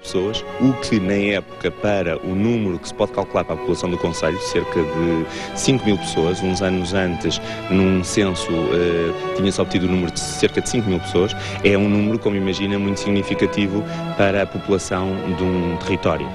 pessoas, o que na época, para o número que se pode calcular para a população do concelho, cerca de 5.000 pessoas, uns anos antes, num censo, tinha-se obtido o número de cerca de 5.000 pessoas, é um número, como imagina, muito significativo para a população de um território.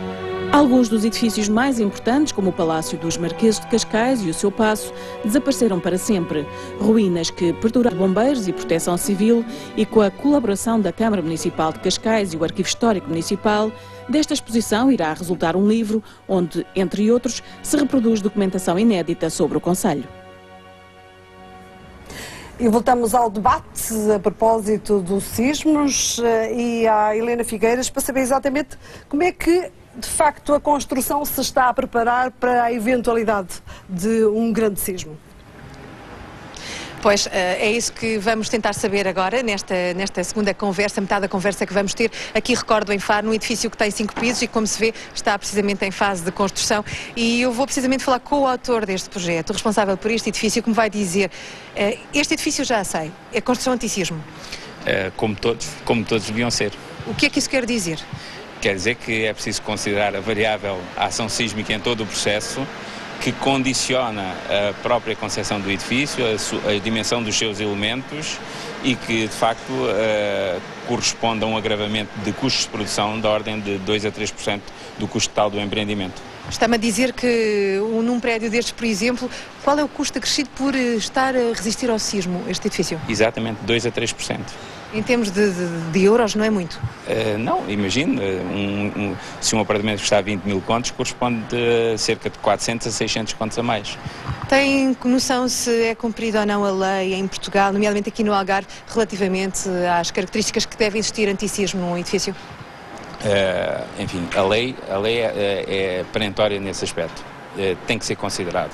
Alguns dos edifícios mais importantes, como o Palácio dos Marqueses de Cascais e o seu paço, desapareceram para sempre. Ruínas que perduraram bombeiros e proteção civil e com a colaboração da Câmara Municipal de Cascais e o Arquivo Histórico Municipal, desta exposição irá resultar um livro onde, entre outros, se reproduz documentação inédita sobre o concelho. E voltamos ao debate a propósito dos sismos e à Helena Figueiras para saber exatamente como é que, de facto, a construção se está a preparar para a eventualidade de um grande sismo. Pois, é isso que vamos tentar saber agora, nesta segunda conversa, metade da conversa que vamos ter. Aqui, recordo, em Faro, num edifício que tem 5 pisos e, como se vê, está precisamente em fase de construção. E eu vou precisamente falar com o autor deste projeto, o responsável por este edifício, que me vai dizer, este edifício já sei, é construção anti-sismo. Como todos deviam ser. O que é que isso quer dizer? Quer dizer que é preciso considerar a variável ação sísmica em todo o processo, que condiciona a própria concepção do edifício, a dimensão dos seus elementos e que, de facto, corresponde a um agravamento de custos de produção da ordem de 2 a 3% do custo total do empreendimento. Está-me a dizer que num prédio destes, por exemplo, qual é o custo acrescido por estar a resistir ao sismo, este edifício? Exatamente, 2 a 3%. Em termos de euros, não é muito? Não, imagine, se um apartamento custar 20.000 contos, corresponde a cerca de 400 a 600 contos a mais. Tem noção se é cumprida ou não a lei em Portugal, nomeadamente aqui no Algarve, relativamente às características que devem existir anti-sismo num edifício? Enfim, a lei é perentória nesse aspecto, tem que ser considerado.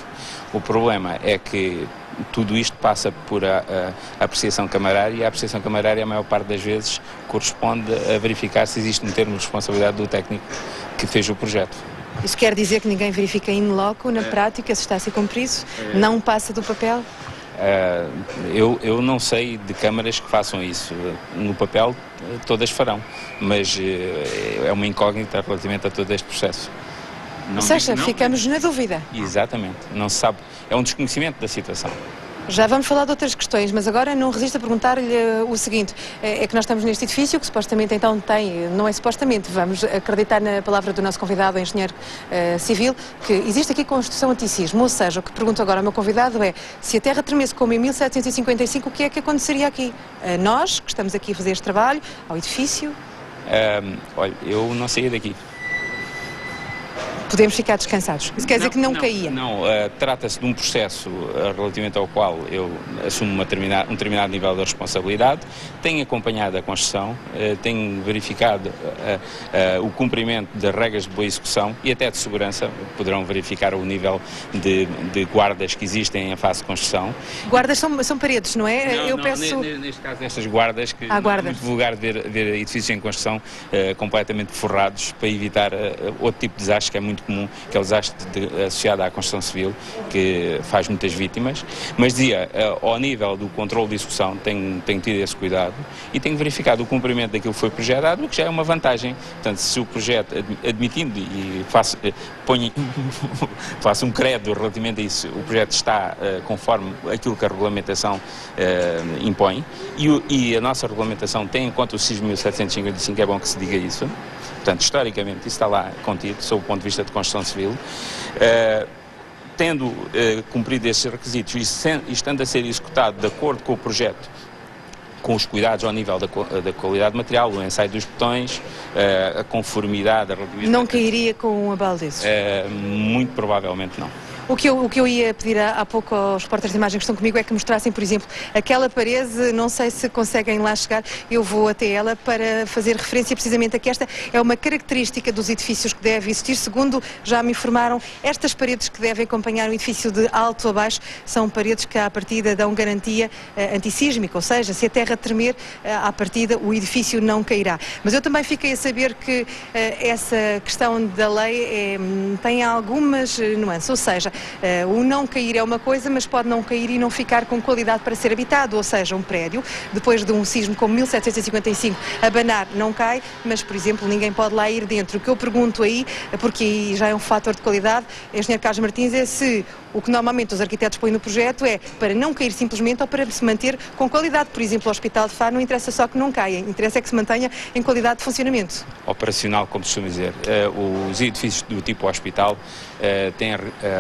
O problema é que tudo isto passa por a apreciação camarária, e a apreciação camarária, a maior parte das vezes, corresponde a verificar se existe um termo de responsabilidade do técnico que fez o projeto. Isso quer dizer que ninguém verifica in loco, na prática, se está a ser cumprido? Não passa do papel? Eu não sei de câmaras que façam isso. No papel todas farão, mas é uma incógnita relativamente a todo este processo. Ou seja, ficamos na dúvida. Exatamente, não se sabe, é um desconhecimento da situação. Já vamos falar de outras questões, mas agora não resisto a perguntar-lhe o seguinte, é que nós estamos neste edifício que supostamente então tem, não é supostamente, vamos acreditar na palavra do nosso convidado, o engenheiro civil, que existe aqui construção anti-sismo, ou seja, o que pergunto agora ao meu convidado é, se a Terra tremesse como em 1755, o que é que aconteceria aqui? A nós, que estamos aqui a fazer este trabalho, ao edifício? Olha, eu não saía daqui. Podemos ficar descansados. Isso quer dizer que não caía? Não, trata-se de um processo relativamente ao qual eu assumo um determinado nível de responsabilidade, tenho acompanhado a construção, tenho verificado o cumprimento das regras de boa execução e até de segurança, poderão verificar o nível de guardas que existem em fase de construção. Guardas são paredes, não é? Não, peço... Neste caso, estas guardas, que é muito vulgar ver edifícios em construção completamente forrados para evitar outro tipo de desastre que é muito comum, que é o desastre associado à construção civil, que faz muitas vítimas, mas dizia, ao nível do controle de execução, tenho tido esse cuidado e tenho verificado o cumprimento daquilo que foi projetado, o que já é uma vantagem. Portanto, se o projeto, admitindo e faço um credo relativamente a isso, o projeto está conforme aquilo que a regulamentação impõe e a nossa regulamentação tem em conta o sismo 1755, é bom que se diga isso. Portanto, historicamente, isso está lá contido, sob o ponto de vista de construção civil. Tendo cumprido esses requisitos e estando a ser executado de acordo com o projeto, com os cuidados ao nível da qualidade do material, o ensaio dos botões, a conformidade... Não cairia com um abalo desses? Muito provavelmente não. O que eu ia pedir há pouco aos repórteres de imagem que estão comigo é que mostrassem, por exemplo, aquela parede, não sei se conseguem lá chegar, eu vou até ela para fazer referência precisamente a que esta é uma característica dos edifícios que deve existir, segundo já me informaram, estas paredes que devem acompanhar um edifício de alto a baixo são paredes que à partida dão garantia antissísmica, ou seja, se a terra tremer, à partida o edifício não cairá. Mas eu também fiquei a saber que essa questão da lei tem algumas nuances, ou seja, O não cair é uma coisa, mas pode não cair e não ficar com qualidade para ser habitado, ou seja, um prédio, depois de um sismo como 1755, abanar não cai, mas, por exemplo, ninguém pode lá ir dentro. O que eu pergunto aí, porque aí já é um fator de qualidade, engenheiro Carlos Martins, é se o que normalmente os arquitetos põem no projeto é para não cair simplesmente ou para se manter com qualidade. Por exemplo, o Hospital de Faro não interessa só que não caia, interessa é que se mantenha em qualidade de funcionamento. Operacional, como costuma dizer. Os edifícios do tipo hospital têm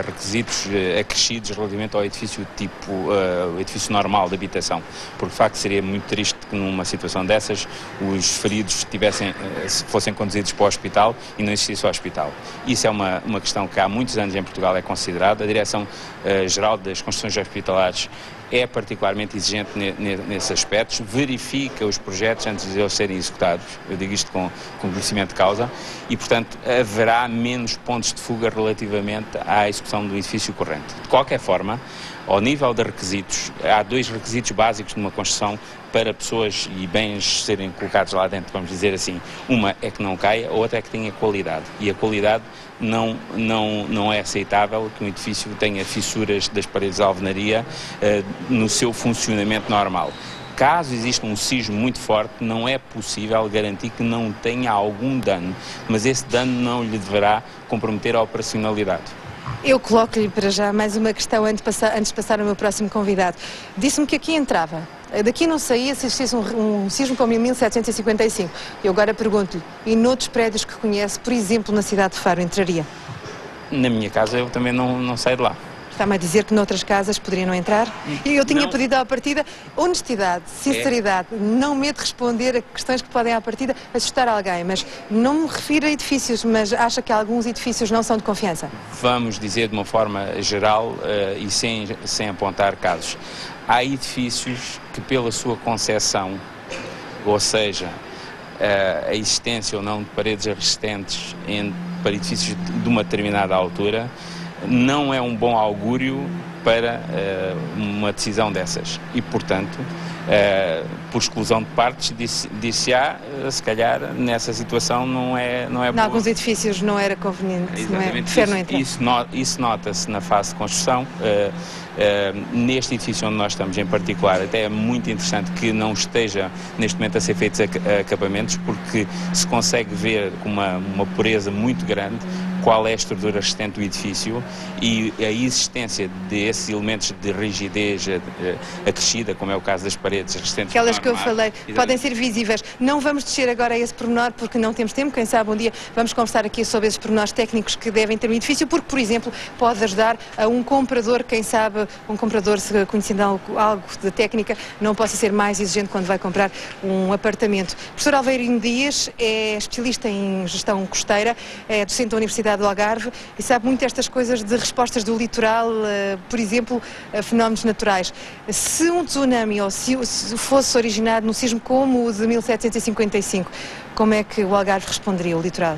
requisitos acrescidos relativamente ao edifício tipo, o edifício normal de habitação, porque de facto seria muito triste que numa situação dessas os feridos fossem conduzidos para o hospital e não existisse o hospital. Isso é uma questão que há muitos anos em Portugal é considerada. A Direção-Geral das Construções Hospitalares é particularmente exigente nesses aspectos, verifica os projetos antes de eles serem executados, eu digo isto com conhecimento de causa, e portanto haverá menos pontos de fuga relativamente à execução do edifício corrente. De qualquer forma, ao nível de requisitos, há 2 requisitos básicos numa construção para pessoas e bens serem colocados lá dentro, vamos dizer assim. Uma é que não caia, a outra é que tenha qualidade. E a qualidade não é aceitável que um edifício tenha fissuras das paredes de alvenaria no seu funcionamento normal. Caso exista um sismo muito forte, não é possível garantir que não tenha algum dano, mas esse dano não lhe deverá comprometer a operacionalidade. Eu coloco-lhe para já mais uma questão antes de passar ao meu próximo convidado. Disse-me que aqui entrava. Daqui não saía se existisse um sismo como em 1755. Eu agora pergunto-lhe, e noutros prédios que conhece, por exemplo, na cidade de Faro, entraria? Na minha casa eu também não saio de lá. Está-me a dizer que noutras casas poderiam não entrar? E eu tinha pedido à partida honestidade, sinceridade, não medo de responder a questões que podem à partida assustar alguém, mas não me refiro a edifícios, mas acha que alguns edifícios não são de confiança? Vamos dizer de uma forma geral e sem apontar casos. Há edifícios que pela sua concepção, ou seja, a existência ou não de paredes resistentes para edifícios de uma determinada altura, não é um bom augúrio para uma decisão dessas e, portanto, por exclusão de partes, dir-se-á, se calhar, nessa situação não é boa. Em alguns edifícios não era conveniente, Isso nota-se na fase de construção. Neste edifício onde nós estamos em particular, até é muito interessante que não esteja neste momento a ser feitos acabamentos, porque se consegue ver com uma pureza muito grande qual é a estrutura resistente do edifício e a existência desses elementos de rigidez acrescida, como é o caso das paredes resistentes. Aquelas que eu falei, podem ser visíveis. Não vamos descer agora a esse pormenor porque não temos tempo. Quem sabe um dia vamos conversar aqui sobre esses pormenores técnicos que devem ter no edifício, porque, por exemplo, pode ajudar a um comprador, quem sabe, um comprador, se conhecendo algo de técnica, não possa ser mais exigente quando vai comprar um apartamento. O professor Alveirinho Dias é especialista em gestão costeira, é docente da Universidade do Algarve e sabe muito estas coisas de respostas do litoral, por exemplo, a fenómenos naturais. Se um tsunami ou se fosse originado num sismo como o de 1755, como é que o Algarve responderia, o litoral?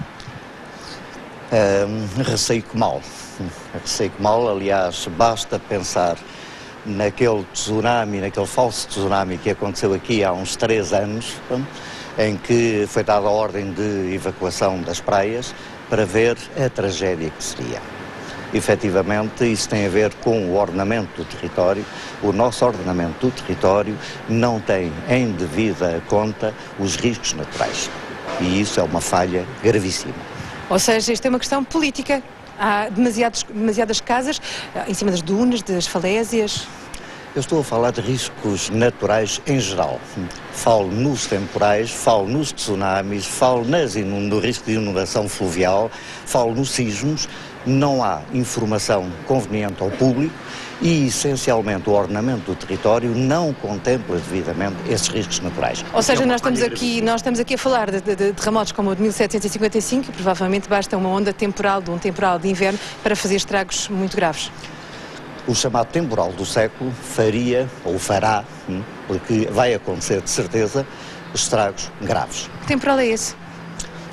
Receio que mal. Aliás, basta pensar naquele tsunami, naquele falso tsunami que aconteceu aqui há uns 3 anos, em que foi dada a ordem de evacuação das praias, para ver a tragédia que seria. Efetivamente, isso tem a ver com o ordenamento do território. O nosso ordenamento do território não tem em devida conta os riscos naturais. E isso é uma falha gravíssima. Ou seja, isto é uma questão política. Há demasiadas casas em cima das dunas, das falésias. Eu estou a falar de riscos naturais em geral. Falo nos temporais, falo nos tsunamis, falo no risco de inundação fluvial, falo nos sismos. Não há informação conveniente ao público e, essencialmente, o ordenamento do território não contempla devidamente esses riscos naturais. Ou seja, nós estamos aqui a falar de terremotos como o de 1755 e provavelmente basta uma onda temporal de um temporal de inverno para fazer estragos muito graves. O chamado temporal do século faria, ou fará, porque vai acontecer de certeza, estragos graves. Que temporal é esse?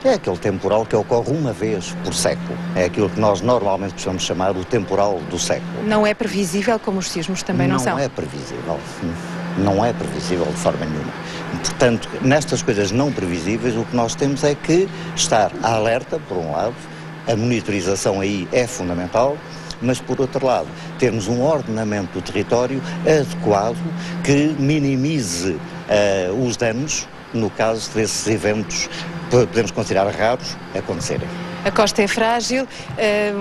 É aquele temporal que ocorre uma vez por século. É aquilo que nós normalmente costumamos chamar o temporal do século. Não é previsível como os sismos também não são? Não é previsível. Não é previsível de forma nenhuma. Portanto, nestas coisas não previsíveis, o que nós temos é que estar alerta, por um lado, a monitorização aí é fundamental, mas por outro lado, termos um ordenamento do território adequado que minimize os danos no caso desses eventos, podemos considerar raros, acontecerem. A costa é frágil,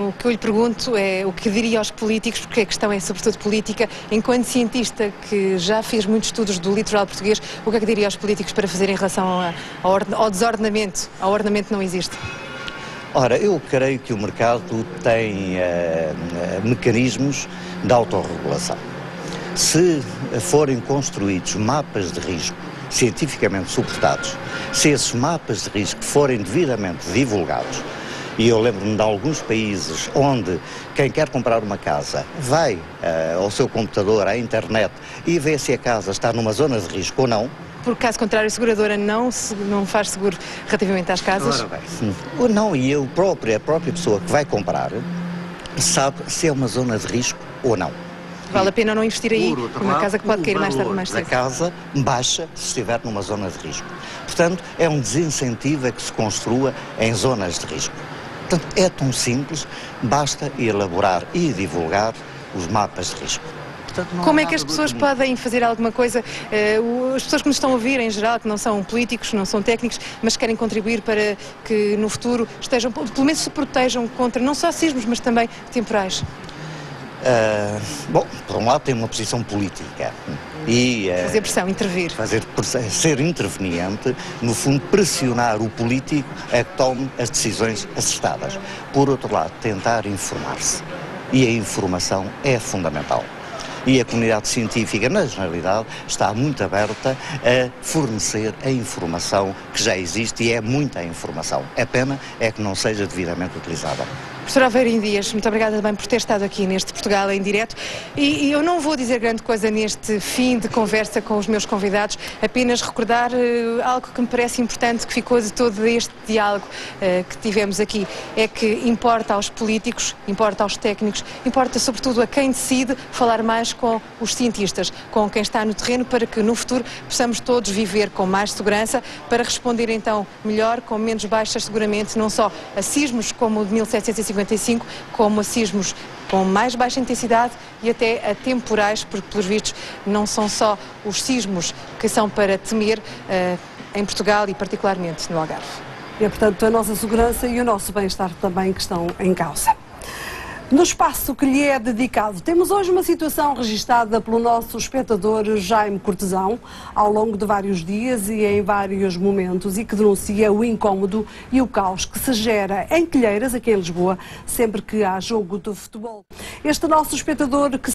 o que eu lhe pergunto é o que diria aos políticos, porque a questão é sobretudo política, enquanto cientista que já fez muitos estudos do litoral português, o que é que diria aos políticos para fazer em relação ao desordenamento? Ao ordenamento não existe. Ora, eu creio que o mercado tem mecanismos de autorregulação. Se forem construídos mapas de risco cientificamente suportados, se esses mapas de risco forem devidamente divulgados, e eu lembro-me de alguns países onde quem quer comprar uma casa vai ao seu computador, à internet, e vê se a casa está numa zona de risco ou não. Por caso contrário, a seguradora não faz seguro relativamente às casas? Ora bem, ou não, e a própria pessoa que vai comprar sabe se é uma zona de risco ou não. Vale a pena não investir aí numa casa que pode cair mais tarde ou mais cedo. A casa baixa se estiver numa zona de risco. Portanto, é um desincentivo a que se construa em zonas de risco. Portanto, é tão simples, basta elaborar e divulgar os mapas de risco. Portanto, como é que as pessoas podem fazer alguma coisa, as pessoas que nos estão a ouvir em geral, que não são políticos, não são técnicos, mas querem contribuir para que no futuro estejam, pelo menos se protejam contra não só sismos, mas também temporais? Bom, por um lado tem uma posição política e fazer pressão, intervir. Ser interveniente, no fundo pressionar o político a que tome as decisões acertadas. Por outro lado, tentar informar-se. E a informação é fundamental. E a comunidade científica, na generalidade, está muito aberta a fornecer a informação que já existe, e é muita informação. A pena é que não seja devidamente utilizada. Professor Alveirinho Dias, muito obrigada também por ter estado aqui neste Portugal em direto, e eu não vou dizer grande coisa neste fim de conversa com os meus convidados, apenas recordar algo que me parece importante, que ficou de todo este diálogo que tivemos aqui, é que importa aos políticos, importa aos técnicos, importa sobretudo a quem decide falar mais com os cientistas, com quem está no terreno, para que no futuro possamos todos viver com mais segurança, para responder então melhor, com menos baixas seguramente, não só a sismos como o de 1755, como a sismos com mais baixa intensidade e até a temporais, porque pelos vistos não são só os sismos que são para temer em Portugal e particularmente no Algarve. É, portanto, a nossa segurança e o nosso bem-estar também que estão em causa. No espaço que lhe é dedicado, temos hoje uma situação registada pelo nosso espectador Jaime Cortesão ao longo de vários dias e em vários momentos, e que denuncia o incómodo e o caos que se gera em Telheiras, aqui em Lisboa, sempre que há jogo de futebol. Este nosso espectador, que